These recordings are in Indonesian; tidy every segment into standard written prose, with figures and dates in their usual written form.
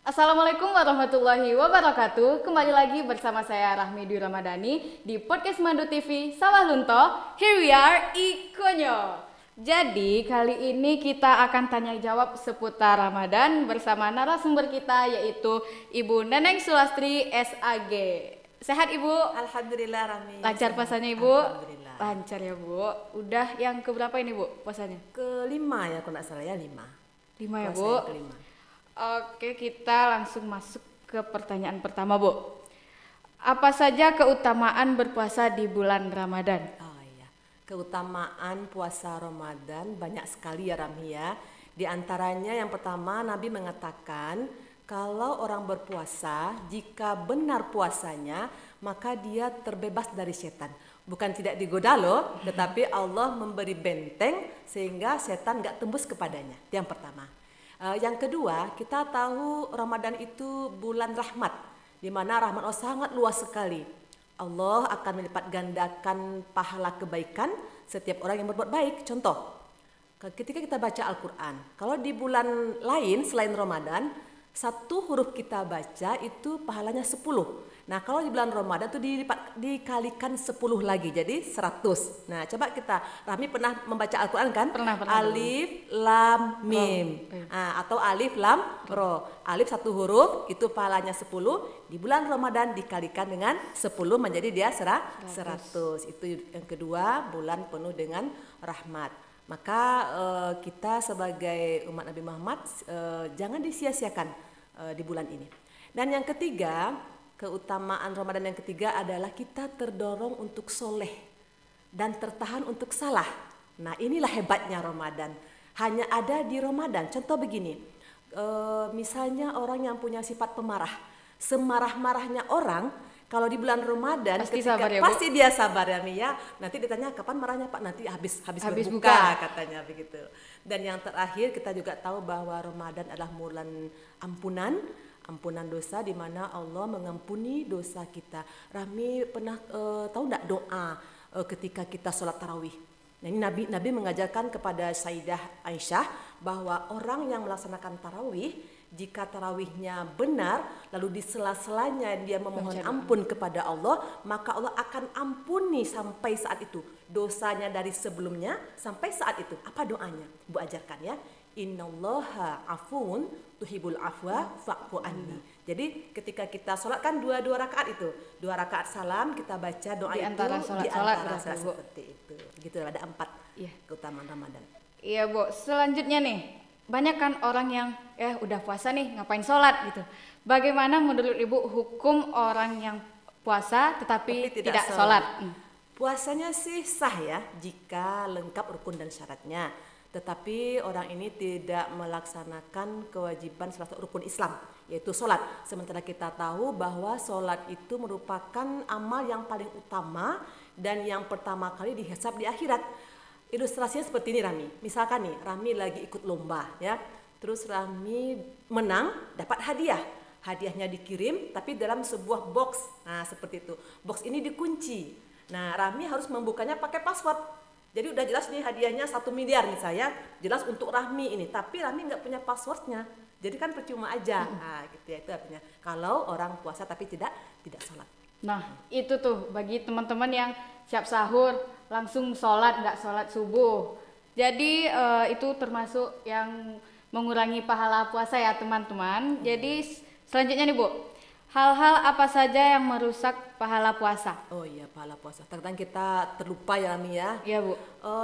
Assalamualaikum warahmatullahi wabarakatuh. Kembali lagi bersama saya Rahmi Dwi Ramadhani di podcast Mandu TV Sawah Lunto. Here we are, Ikonyo. Jadi kali ini kita akan tanya jawab seputar Ramadan bersama narasumber kita yaitu Ibu Neneng Sulastri SAG. Sehat Ibu? Alhamdulillah Rami. Lancar puasanya Ibu? Alhamdulillah. Lancar ya Bu. Udah yang keberapa ini Bu puasanya? Kelima ya kalau nggak salah ya, 5. 5 ya Puasa Bu. yang kelima. Oke, kita langsung masuk ke pertanyaan pertama, Bu. Apa saja keutamaan berpuasa di bulan Ramadan? Oh iya, keutamaan puasa Ramadan banyak sekali ya Rami ya. Di antaranya yang pertama Nabi mengatakan kalau orang berpuasa jika benar puasanya maka dia terbebas dari setan. Bukan tidak digoda loh, tetapi Allah memberi benteng sehingga setan nggak tembus kepadanya. Itu yang pertama. Yang kedua, kita tahu Ramadan itu bulan rahmat, di mana rahmat Allah sangat luas sekali. Allah akan melipat gandakan pahala kebaikan setiap orang yang berbuat baik. Contoh, ketika kita baca Al-Quran, kalau di bulan lain selain Ramadan, satu huruf kita baca itu pahalanya 10. Nah kalau di bulan Ramadan itu dikalikan 10 lagi, jadi 100. Nah coba kita, Rahmi pernah membaca Al-Quran kan? Pernah. Alif, Lam, Mim. Atau Alif, Lam, Ro. Alif satu huruf, itu pahalanya 10. Di bulan Ramadan dikalikan dengan 10 menjadi dia 100. Itu yang kedua, bulan penuh dengan rahmat. Maka kita sebagai umat Nabi Muhammad jangan disia-siakan di bulan ini. Dan yang ketiga, keutamaan Ramadan yang ketiga adalah kita terdorong untuk soleh dan tertahan untuk salah. Nah inilah hebatnya Ramadan. Hanya ada di Ramadan. Contoh begini, misalnya orang yang punya sifat pemarah, semarah-marahnya orang, kalau di bulan Ramadan pasti sabar ya, Bu? pasti dia sabar ya Mia. Nanti ditanya kapan marahnya Pak? Nanti habis berbuka katanya begitu. Dan yang terakhir kita juga tahu bahwa Ramadan adalah bulan ampunan dosa, di mana Allah mengampuni dosa kita. Rahmi pernah tahu enggak doa ketika kita sholat tarawih? Nah, ini Nabi mengajarkan kepada Sayyidah Aisyah bahwa orang yang melaksanakan tarawih, jika tarawihnya benar, lalu di sela-selanya dia memohon ampun kepada Allah, maka Allah akan ampuni sampai saat itu dosanya dari sebelumnya sampai saat itu. Apa doanya? Bu ajarkan ya. Innallaha afuun tuhibul afwa fa'fu anni. Jadi ketika kita sholat kan dua rakaat itu, 2 rakaat salam kita baca doa Di itu antara sholat seperti itu. Gitu ada 4 keutamaan Ramadan. Iya Bu, selanjutnya nih, banyak kan orang yang udah puasa nih ngapain sholat gitu. Bagaimana menurut Ibu hukum orang yang puasa tetapi tidak sholat? Puasanya sih sah ya jika lengkap rukun dan syaratnya. Tetapi orang ini tidak melaksanakan kewajiban salah satu rukun Islam, yaitu sholat. Sementara kita tahu bahwa sholat itu merupakan amal yang paling utama dan yang pertama kali dihisab di akhirat. Ilustrasinya seperti ini Rami. Misalkan nih, Rami lagi ikut lomba ya. Terus Rami menang, dapat hadiah. Hadiahnya dikirim tapi dalam sebuah box. Nah, seperti itu. Box ini dikunci. Nah, Rami harus membukanya pakai password. Jadi udah jelas nih hadiahnya 1 miliar nih saya, jelas untuk Rahmi ini. Tapi Rahmi nggak punya passwordnya. Jadi kan percuma aja. Nah, gitu ya, itu artinya. Kalau orang puasa tapi tidak sholat. Nah, itu tuh bagi teman-teman yang siap sahur langsung sholat, nggak sholat subuh. Jadi itu termasuk yang mengurangi pahala puasa ya teman-teman. Jadi selanjutnya nih Bu, hal-hal apa saja yang merusak pahala puasa? Oh iya, pahala puasa. Terkadang kita terlupa ya Rami ya. Iya Bu.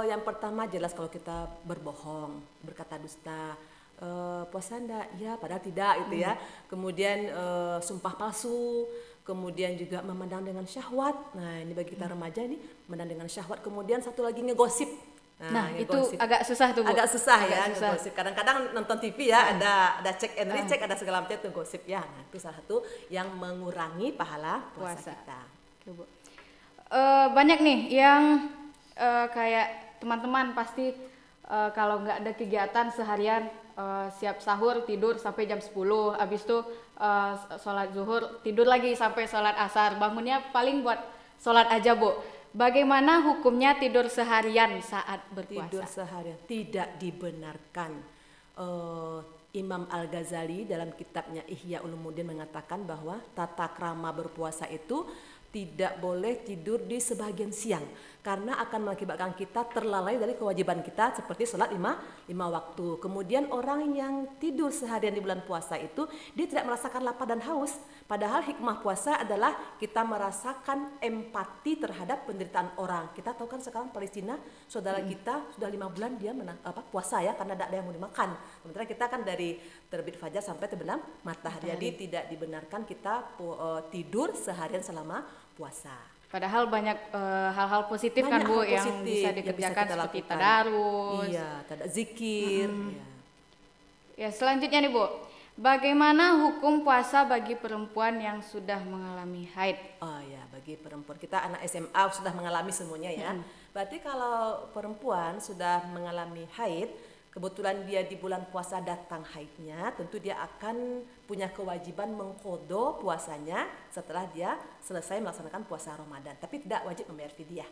Yang pertama jelas kalau kita berbohong, berkata dusta. Puasa enggak? Ya padahal tidak gitu ya. Kemudian sumpah palsu. Kemudian juga memandang dengan syahwat. Nah ini bagi kita remaja nih, memandang dengan syahwat. Kemudian satu lagi ngegosip. Nah itu agak susah tuh Bu. Agak susah ya ngegosip. Kadang-kadang nonton TV ya ada cek and recheck, ada segala macam itu gosip ya. Nah itu salah satu yang mengurangi pahala puasa kita. Oke, Bu. Banyak nih yang kayak teman-teman pasti kalau nggak ada kegiatan seharian siap sahur tidur sampai jam 10, habis itu sholat zuhur tidur lagi sampai sholat asar, bangunnya paling buat sholat aja Bu. Bagaimana hukumnya tidur seharian saat berpuasa? Tidur seharian tidak dibenarkan. Imam Al-Ghazali dalam kitabnya Ihya Ulumuddin mengatakan bahwa tata krama berpuasa itu tidak boleh tidur di sebagian siang karena akan mengakibatkan kita terlalai dari kewajiban kita seperti sholat lima waktu. Kemudian orang yang tidur seharian di bulan puasa itu dia tidak merasakan lapar dan haus. Padahal hikmah puasa adalah kita merasakan empati terhadap penderitaan orang. Kita tahu kan sekarang Palestina, saudara kita sudah 5 bulan dia puasa ya karena tidak ada yang mau dimakan. Sementara kita kan dari terbit fajar sampai terbenam matahari. Jadi tidak dibenarkan kita tidur seharian selama puasa. Padahal banyak hal-hal positif kan Bu yang bisa dikerjakan seperti tadarus, zikir. Ya selanjutnya nih Bu, bagaimana hukum puasa bagi perempuan yang sudah mengalami haid? Oh ya, bagi perempuan kita anak SMA sudah mengalami semuanya ya. Berarti kalau perempuan sudah mengalami haid, kebetulan dia di bulan puasa datang haidnya, tentu dia akan punya kewajiban mengqadha puasanya setelah dia selesai melaksanakan puasa Ramadan. Tapi tidak wajib membayar fidyah.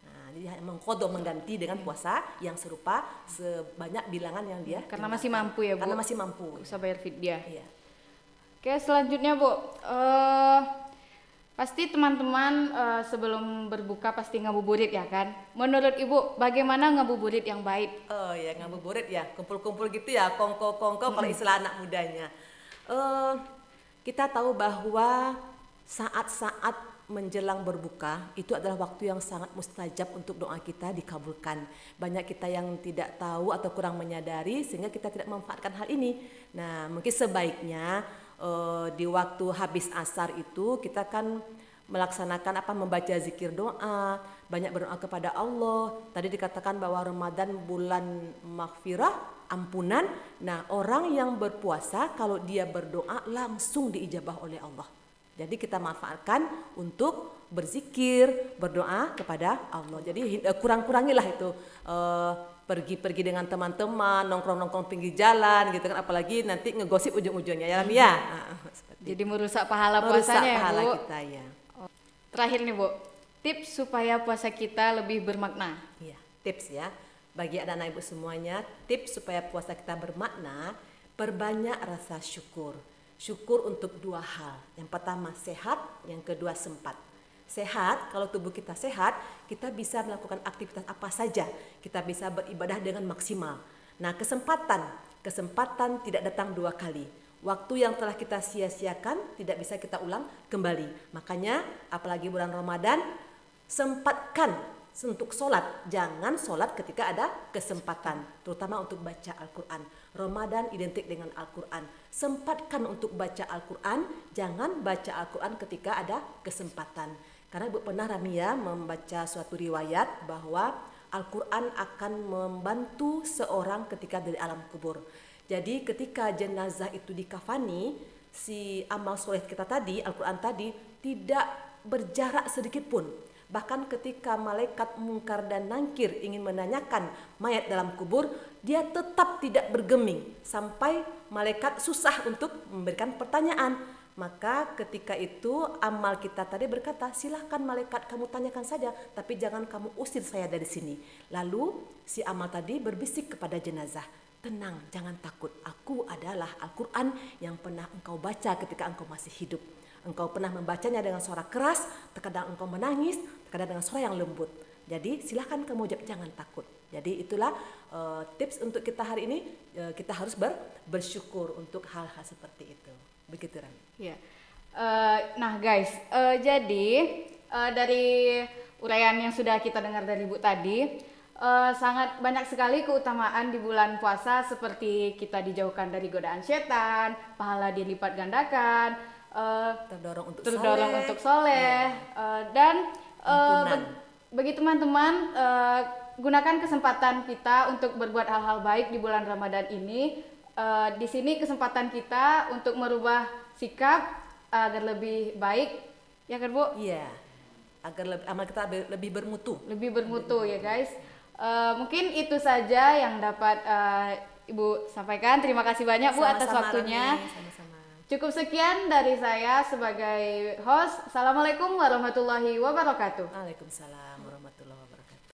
Nah, dia mengqadha mengganti dengan puasa yang serupa sebanyak bilangan yang dia karena masih mampu ya Bu. Karena masih mampu. Bisa bayar fidyah. Iya. Oke, selanjutnya Bu. Pasti teman-teman sebelum berbuka pasti ngabuburit ya kan? Menurut Ibu bagaimana ngabuburit yang baik? Oh ya, ngabuburit ya, kumpul-kumpul gitu ya, kongko-kongko kalau istilah anak mudanya. Kita tahu bahwa saat-saat menjelang berbuka itu adalah waktu yang sangat mustajab untuk doa kita dikabulkan. Banyak kita yang tidak tahu atau kurang menyadari sehingga kita tidak memanfaatkan hal ini. Nah, mungkin sebaiknya di waktu habis asar itu kita kan melaksanakan membaca zikir doa, banyak berdoa kepada Allah. Tadi dikatakan bahwa Ramadan bulan maghfirah, ampunan. Nah, orang yang berpuasa kalau dia berdoa langsung diijabah oleh Allah. Jadi kita manfaatkan untuk berzikir, berdoa kepada Allah. Jadi kurang-kurangilah itu pergi-pergi dengan teman-teman, nongkrong-nongkrong pinggir jalan gitu kan, apalagi nanti ngegosip ujung-ujungnya ya Ram ya. Jadi merusak pahala puasanya ya Bu. Kita ya. Terakhir nih Bu, tips supaya puasa kita lebih bermakna. Iya, tips ya. Bagi anak-anak Ibu semuanya, tips supaya puasa kita bermakna, perbanyak rasa syukur. Syukur untuk 2 hal. Yang pertama sehat, yang kedua sempat. Sehat, kalau tubuh kita sehat, kita bisa melakukan aktivitas apa saja. Kita bisa beribadah dengan maksimal. Nah, kesempatan tidak datang 2 kali. Waktu yang telah kita sia-siakan tidak bisa kita ulang kembali. Makanya, apalagi bulan Ramadan, sempatkan untuk sholat. Jangan sholat ketika ada kesempatan, terutama untuk baca Al-Quran. Ramadan identik dengan Al-Quran. Sempatkan untuk baca Al-Quran, jangan baca Al-Quran ketika ada kesempatan. Karena Ibu pernah Ramia membaca suatu riwayat bahwa Al-Quran akan membantu seorang ketika dari alam kubur. Jadi ketika jenazah itu dikafani, si amal soleh kita tadi, Al-Quran tadi, tidak berjarak sedikit pun. Bahkan ketika malaikat Munkar dan Nakir ingin menanyakan mayat dalam kubur, dia tetap tidak bergeming sampai malaikat susah untuk memberikan pertanyaan. Maka ketika itu amal kita tadi berkata, silahkan malaikat kamu tanyakan saja, tapi jangan kamu usir saya dari sini. Lalu si amal tadi berbisik kepada jenazah, tenang, jangan takut, aku adalah Al-Quran yang pernah engkau baca ketika engkau masih hidup. Engkau pernah membacanya dengan suara keras, terkadang engkau menangis, terkadang dengan suara yang lembut. Jadi silahkan kamu jawab, jangan takut. Jadi itulah tips untuk kita hari ini, kita harus bersyukur untuk hal-hal seperti itu. Begitu Rami. Ya. Nah guys, jadi dari uraian yang sudah kita dengar dari Ibu tadi, sangat banyak sekali keutamaan di bulan puasa seperti kita dijauhkan dari godaan setan, pahala dilipat gandakan, terdorong untuk soleh, dan bagi teman-teman gunakan kesempatan kita untuk berbuat hal-hal baik di bulan Ramadan ini. Di sini kesempatan kita untuk merubah sikap agar lebih baik, ya kan Bu? Iya, agar amal kita lebih bermutu. Lebih bermutu ya guys. Mungkin itu saja yang dapat Ibu sampaikan. Terima kasih banyak Bu atas waktunya. Sama-sama. Cukup sekian dari saya sebagai host. Assalamualaikum warahmatullahi wabarakatuh. Waalaikumsalam warahmatullahi wabarakatuh.